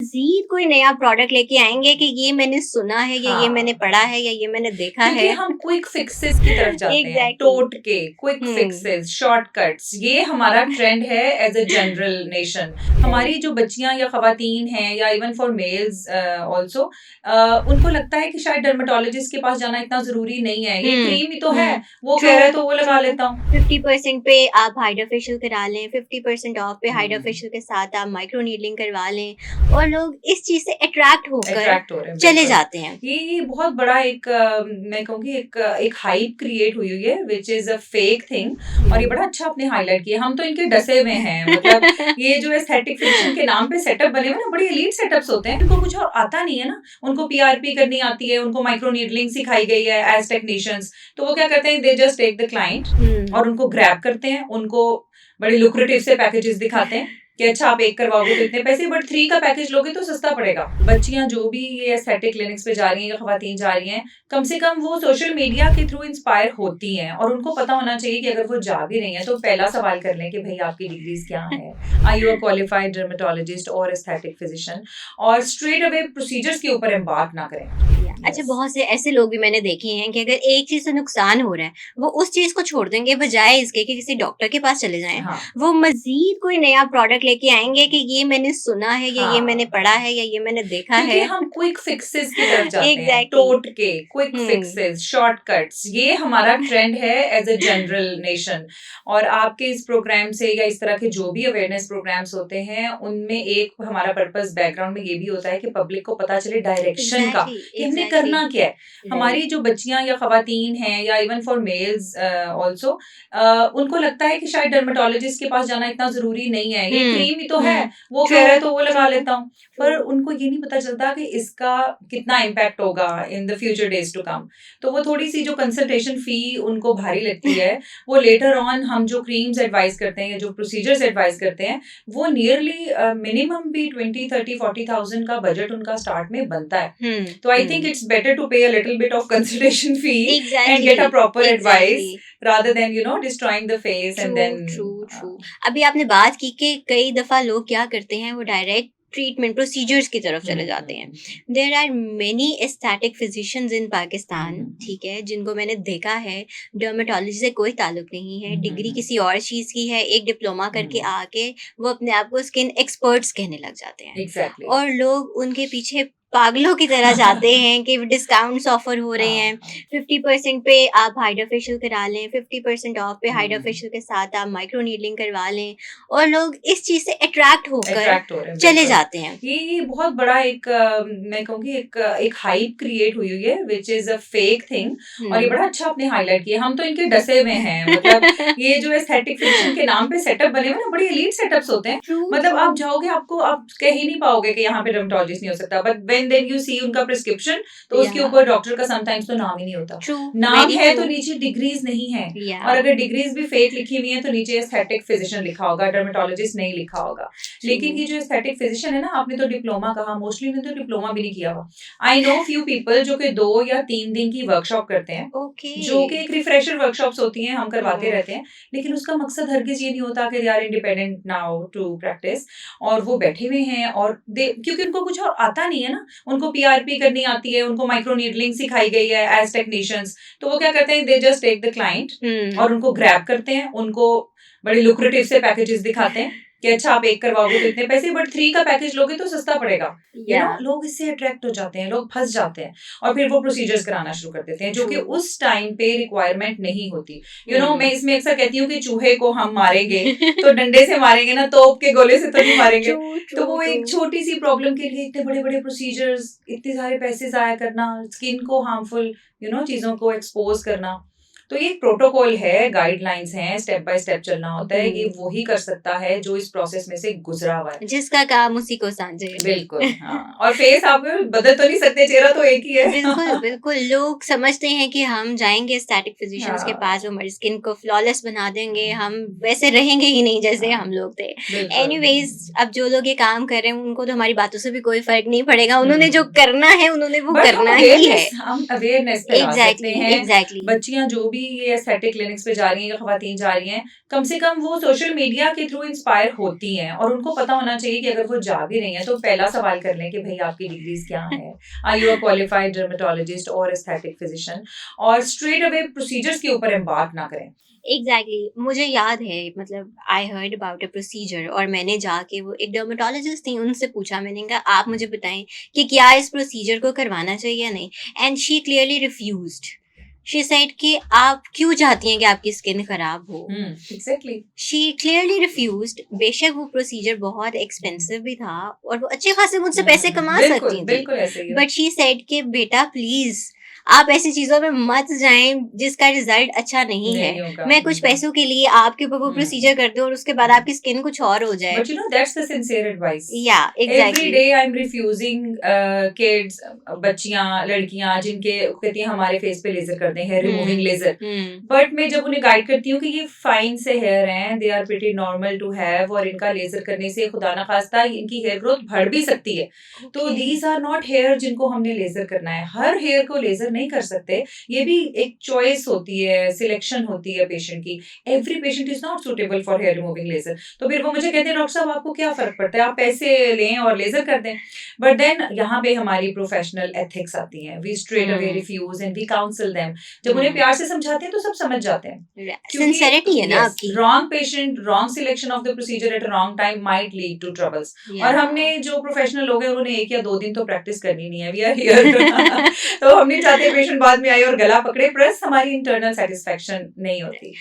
मजीद कोई नया प्रोडक्ट लेके आएंगे कि ये मैंने सुना है या ये मैंने हाँ, पढ़ा है या ये मैंने देखा क्योंकि है। हम क्विक फिक्सेस की तरफ जाते हैं, एग्जैक्टली। टोटके, क्विक हम्म। फिक्सेस, शॉर्टकट्स, ये हमारा ट्रेंड है एज अ जनरल नेशन। हमारी जो बच्चियां या खवातीन हैं या इवन फॉर मेल्स ऑल्सो, उनको लगता है कि शायद डर्मेटोलॉजिस्ट के पास जाना इतना जरूरी नहीं है, ये क्रीम ही तो है, वो कह रहा है तो वो लगा लेता हूँ। 50% पे आप हाइड्रा फेशियल करा लें, 50% ऑफ पे हाइड्रा हम्म, फेशियल के साथ आप माइक्रो नीडलिंग करवा लें और लोग इस चीज से अट्रैक्ट होकर अट्रैक्ट हो रहे हैं, चले बिल्कुल। जाते हैं। ये बहुत बड़ा एक मैं कहूँगी एक हाइप क्रिएट हुई हुई है which is a fake thing, और ये बड़ा अच्छा आपने हाईलाइट किया। हम तो इनके डसे हुए हैं, मतलब ये जो एस्थेटिक फिजिशियन के नाम पे सेटअप बने हुए ना, बड़े एलीट सेटअप्स होते हैं, इनको कुछ और आता नहीं है ना। उनको पीआरपी करनी आती है, उनको माइक्रो नीडलिंग सिखाई गई है एज टेक्नीशियंस, तो वो क्या करते हैं, they just take the client और उनको ग्रैब करते हैं, उनको बड़े लुक्रेटिव से पैकेजेस दिखाते हैं कि अच्छा आप एक करवाओगे तो इतने पैसे, बट 3 का पैकेज लोगे तो सस्ता पड़ेगा। बच्चियां जो भी ये एस्थेटिक क्लिनिक्स पे जा रही हैं या खवातीन जा रही हैं, कम से कम वो सोशल मीडिया के थ्रू इंस्पायर होती हैं, और उनको पता होना चाहिए कि अगर वो जा भी रही हैं तो पहला सवाल कर लें कि भाई आपकी डिग्रीज क्या है, are you a qualified dermatologist और एस्थेटिक फिजिशियन, और स्ट्रेट अवे प्रोसीजर्स के ऊपर एम्बार्क ना करें। अच्छा, Yes. बहुत से ऐसे लोग भी मैंने देखे हैं कि अगर एक चीज से नुकसान हो रहा है वो उस चीज को छोड़ देंगे बजाय इसके कि किसी डॉक्टर के पास चले जाएं। हाँ, वो मजीद कोई नया प्रोडक्ट लेके आएंगे कि ये मैंने सुना है या ये मैंने हाँ, पढ़ा है या ये मैंने देखा क्योंकि है। हम क्विक फिक्सेस की तरफ जाते हैं, एग्जैक्टली। टोटके, क्विक फिक्सेस, शॉर्टकट्स, ये हमारा ट्रेंड है एज अ जनरल नेशन। और आपके इस प्रोग्राम से या इस तरह के जो भी अवेयरनेस प्रोग्राम्स होते हैं, उनमें एक हमारा पर्पस बैकग्राउंड में ये भी होता है कि पब्लिक को पता चले डायरेक्शन का, कि हमने करना क्या है। हमारी जो बच्चियां या खवातीन हैं या इवन फॉर मेल्स ऑल्सो, उनको लगता है कि शायद डर्मेटोलॉजिस्ट के पास जाना इतना जरूरी नहीं है, ये क्रीम ही तो है, वो कह रहा है तो वो लगा लेता हूँ। पर उनको ये नहीं पता चलता कि इसका कितना इम्पैक्ट होगा in the future days to come. तो वो थोड़ी सी जो कंसल्टेशन फी उनको भारी लगती है, वो लेटर ऑन हम जो क्रीम्स एडवाइस करते हैं या जो प्रोसीजर्स एडवाइस करते हैं, वो नियरली मिनिमम भी 20, 30, 40,000 का बजट उनका स्टार्ट में बनता है। तो I think it's better to pay a little bit of consultation fee and get a proper advice rather than destroying the face and then true. अभी आपने बात की कि कई दफा लोग क्या करते हैं, वो डायरेक्ट ट्रीटमेंट प्रोसीजर्स की तरफ चले जाते हैं। There are many aesthetic physicians in Pakistan, ठीक है, जिनको मैंने देखा है डर्मेटोलॉजी से कोई ताल्लुक नहीं है, डिग्री किसी और चीज़ की है, एक डिप्लोमा करके आके वो अपने आप को स्किन एक्सपर्ट्स कहने लग जाते हैं। एग्जैक्टली। और लोग उनके पीछे पागलों की तरह जाते हैं कि डिस्काउंट्स ऑफर हो रहे हैं, 50% पे आप हाइड्रा फेशियल करा लें, 50% ऑफ पे हाइड्रा फेशियल के साथ आप माइक्रो नीडलिंग करवा लें और लोग इस चीज से अट्रैक्ट होकर अट्रैक्ट हो रहे हैं, चले बिल्कुल। जाते हैं। ये बहुत बड़ा एक मैं कहूँगी एक हाइप क्रिएट हुई हुई है which is a fake thing, और ये बड़ा अच्छा आपने हाईलाइट किया। हम तो इनके डसे हुए हैं, मतलब ये जो एस्थेटिक फिजिशियन के नाम पे सेटअप बने हुए ना, बड़े एलीट सेटअप्स होते हैं। मतलब आप जाओगे, आपको आप कह ही नहीं पाओगे कि यहाँ पे डर्मेटोलॉजिस्ट नहीं हो सकता, but when then you see उनका प्रिस्क्रिप्शन, तो उसके ऊपर डॉक्टर का समटाइम्स तो नाम ही नहीं होता। नाम है तो नीचे डिग्रीज नहीं है, और अगर डिग्रीज भी फेक लिखी हुई है तो नीचे एस्थेटिक फिजिशियन लिखा होगा, डर्मेटोलॉजिस्ट नहीं लिखा होगा। लेकिन ये जो एस्थेटिक फिजिशियन है ना, आपने तो डिप्लोमा कहा, मोस्टली ने तो डिप्लोमा भी नहीं किया हुआ। आई नो फ्यू पीपल जो कि 2 या 3 दिन की वर्कशॉप करते हैं, जो कि एक रिफ्रेशर वर्कशॉप्स होती हैं, हम करवाते रहते हैं, लेकिन उसका मकसद हरगिज ये नहीं होता कि they are independent now to practise, और वो बैठे हुए हैं और क्योंकि उनको कुछ और आता नहीं है ना, उनको पीआरपी करनी आती है, उनको माइक्रो नीडलिंग सिखाई गई है एज टेक्नीशियंस, तो वो क्या करते हैं, they just take the client और उनको ग्रैब करते हैं, उनको बड़े लुक्रेटिव से पैकेजेस दिखाते हैं कि अच्छा आप एक करवाओगे तो इतने पैसे, बट 3 का पैकेज लोगे तो सस्ता पड़ेगा। लोग इससे अट्रैक्ट हो जाते हैं, लोग फंस जाते हैं, और फिर वो प्रोसीजर्स कराना शुरू कर देते हैं जो कि उस टाइम पे रिक्वायरमेंट नहीं होती। मैं इसमें अक्सर कहती हूँ कि चूहे को हम मारेंगे तो डंडे से मारेंगे ना, तोप के गोले से तो नहीं मारेंगे। तो वो एक छोटी सी प्रॉब्लम के लिए इतने बड़े बड़े प्रोसीजर्स, इतने सारे पैसे जाया करना, स्किन को हार्मफुल चीजों को एक्सपोज करना। तो ये प्रोटोकॉल है, गाइडलाइंस हैं, स्टेप बाय स्टेप चलना होता है। ये वो ही कर सकता है जो इस प्रोसेस में से गुजरा हुआ है, जिसका काम उसी को सांझे। बिल्कुल। हाँ। और फेस आप बदल तो नहीं सकते, चेहरा तो एक ही है। बिल्कुल बिल्कुल, लोग समझते हैं कि हम जाएंगे स्टैटिक फिजिशियंस के पास, वो हमारी स्किन को फ्लॉलेस बना देंगे, हम वैसे रहेंगे ही नहीं जैसे हम लोग थे। एनीवेज, अब जो लोग ये काम कर रहे हैं उनको तो हमारी बातों से भी कोई फर्क नहीं पड़ेगा, उन्होंने जो करना है उन्होंने वो करना ही है। हम अवेयरनेस एग्जैक्टली। बच्चियां जो भी भी ये एस्थेटिक क्लिनिक्स पे जा रही हैं या खवातीन जा रही हैं, कम से कम वो सोशल मीडिया के थ्रू इंस्पायर होती हैं, और उनको पता होना चाहिए कि अगर वो जा भी रही हैं तो पहला सवाल कर लें कि भाई आपकी डिग्रीज क्या है, are you a qualified dermatologist और एस्थेटिक फिजिशियन, और स्ट्रेट अवे प्रोसीजर्स के ऊपर एम्बार्क ना करें। एग्जैक्टली मुझे याद है, मतलब I heard about a procedure, और मैंने जाके वो एक डर्मेटोलॉजिस्ट थी उनसे पूछा, मैंने कहा आप मुझे बताएं कि क्या इस प्रोसीजर को करवाना चाहिए या नहीं, and she clearly refused. She said कि आप क्यों चाहती हैं कि आपकी स्किन खराब हो। एग्जैक्टली। She clearly refused. बेशक वो प्रोसीजर बहुत एक्सपेंसिव भी था और वो अच्छे खासे मुझसे पैसे कमा बिल्कुल सकती थी, बिल्कुल ऐसे ही है। बट शी सेड कि बेटा प्लीज आप ऐसी चीजों में मत जाएं जिसका रिजल्ट अच्छा नहीं है। नहीं होगा, मैं कुछ बिल्कुल। पैसों के लिए आपके ऊपर वो प्रोसीजर कर दूं और उसके बाद आपकी स्किन कुछ और हो जाए। But you know, that's the sincere advice. या Every exactly. day I'm refusing kids, बच्चियां, लड़कियां जिनके कहती हैं हमारे फेस पे लेजर कर दें, हेयर रिमूविंग लेजर, बट मैं जब उन्हें गाइड करती हूँ कि ये फाइन से हेयर हैं, they are pretty normal to have, और इनका लेजर करने से खुदा ना खास्ता इनकी हेयर ग्रोथ बढ़ भी सकती है, तो दीज आर नॉट हेयर जिनको हमने लेजर करना है। हर हेयर को लेजर नहीं कर सकते, ये भी एक चॉइस होती है, सिलेक्शन होती है पेशेंट की। Every patient is not suitable for hair removing laser. तो फिर वो मुझे कहते हैं डॉक्टर साहब आपको क्या फर्क पड़ता है, आप पैसे लें और लेजर कर दें। बट देन यहाँ पे हमारी प्रोफेशनल एथिक्स आती हैं, we straight away refuse and we counsel them. जब उन्हें प्यार से समझाते हैं तो सब समझ जाते हैं। सिंसेरिटी है ना आपकी। Wrong patient, wrong selection of the procedure at wrong time might lead to troubles. और हमने जो प्रोफेशनल लोग हैं उन्होंने 1 या 2 दिन तो प्रैक्टिस करनी नहीं है, वी आर हियर। तो हम नहीं चाहते पेशेंट बाद में आए और गला पकड़े, प्लस हमारी इंटरनल सेटिस्फेक्शन नहीं होती।